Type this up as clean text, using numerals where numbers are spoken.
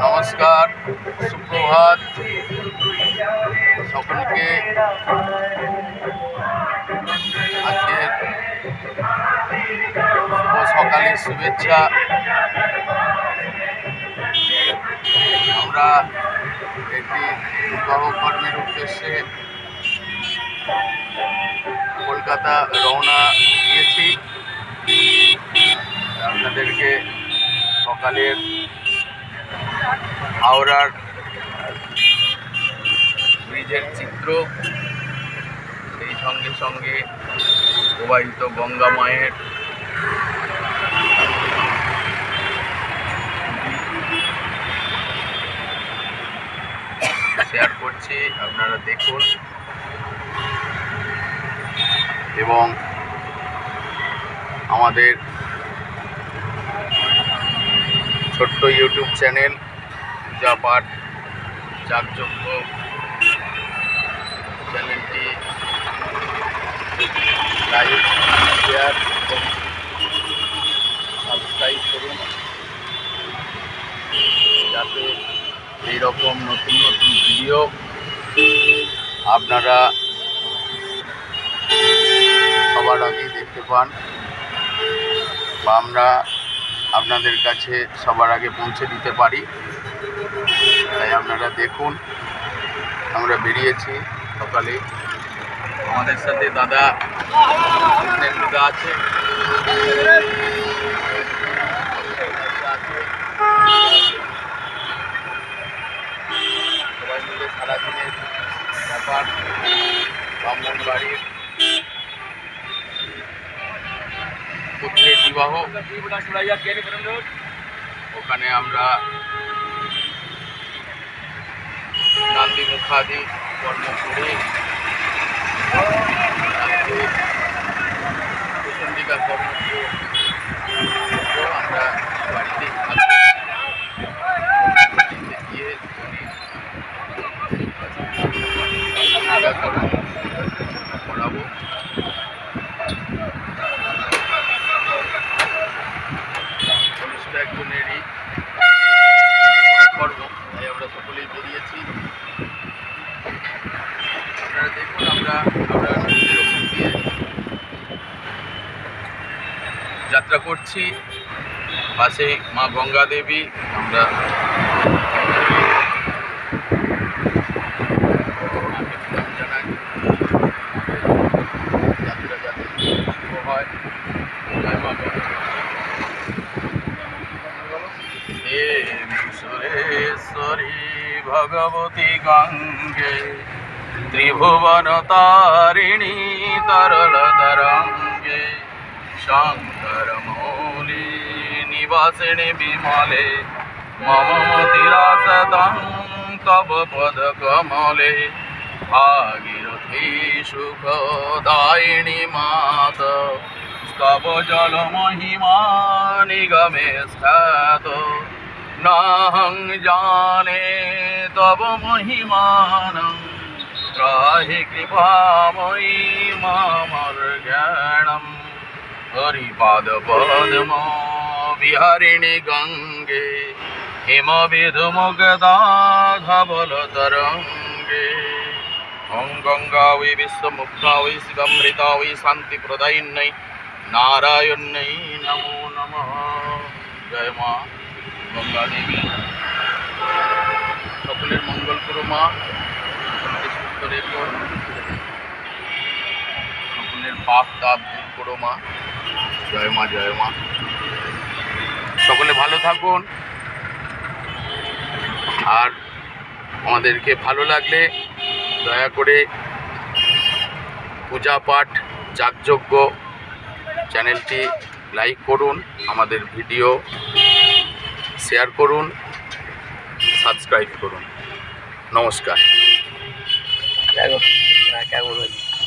নমস্কার, সুপ্রভাত সকলকে। আজকের শুভ সকালের শুভেচ্ছা। আমরা একটি বিবাহ কর্মের উদ্দেশ্যে কলকাতা রওনা দিয়েছি। আপনাদেরকে সকালের হাওড়ার ব্রিজের চিত্র, সেই সঙ্গে সঙ্গে প্রবাহিত গঙ্গা মায়ের শেয়ার করছি, আপনারা দেখুন। এবং আমাদের ছোট্ট ইউটিউব চ্যানেল পূজা পাঠ যাগযজ্ঞ চ্যানেলটি লাইক, শেয়ার এবং সাবস্ক্রাইব করুন, যাতে এইরকম নতুন নতুন ভিডিও আপনারা সবার আগেই দেখতে পান বা আমরা আপনাদের কাছে সবার আগে পৌঁছে দিতে পারি। তাই আপনারা দেখুন। আমরা বেরিয়েছি সকালে, আমাদের সাথে দাদা আছে, সবাই মিলে সারাদিনের ব্যাপার। ব্রাহ্মণ বাড়ির পুত্রের বিবাহ, ওখানে আমরা নান্দি মুখাদি কর্ম করে প্রচণ্ডিকা কর্ম আমরা বাড়িতে গিয়ে করাবো। একজনেরই কর্ম, তাই আমরা সকলেই বেরিয়েছি। আপনারা দেখুন, আমরা দিয়ে যাত্রা করছি। পাশে মা গঙ্গা দেবী। আমরা জানাই যাত্রা যাতে শুভ হয়। জয় মা গঙ্গা। সুরেশ্বরী ভগবতী গঙ্গে ত্রিভুবন তারিণী তরল তরঙ্গে শঙ্কর মৌলি নিবাসিনী বিমলে মম মতিরাসতং তব পদ কমলে ভাগীরথী সুখদায়িনী মাত তব জল মহিমা নিগমে খ্যাত নাহং জানে তব মহিমানং ত্রাহি কৃপাময়ী মামর জ্ঞানম হরিপাদ পদ্ম বিহারিণী গঙ্গে হিমবিধুমুগ্ধা ধবল তরঙ্গে ওং গঙ্গা ওই বিশ্বমুক্তা ওই শিবমৃতা ওই শান্তি প্রদায়িন্যৈ নারায়ণ্যৈ নমো নমঃ। জয় মা গঙ্গা দেবী। সকলের মঙ্গল করো মা, সকলকে সুস্থ রেখো, সকলের পাপ তাপ দূর করো মা। জয় মা, জয় মা। সকলে ভালো থাকুন। আর আমাদেরকে ভালো লাগলে দয়া করে পূজা পাঠ যাগযজ্ঞ চ্যানেলটি লাইক করুন, আমাদের ভিডিও শেয়ার করুন, সাবস্ক্রাইব করুন। নমস্কার।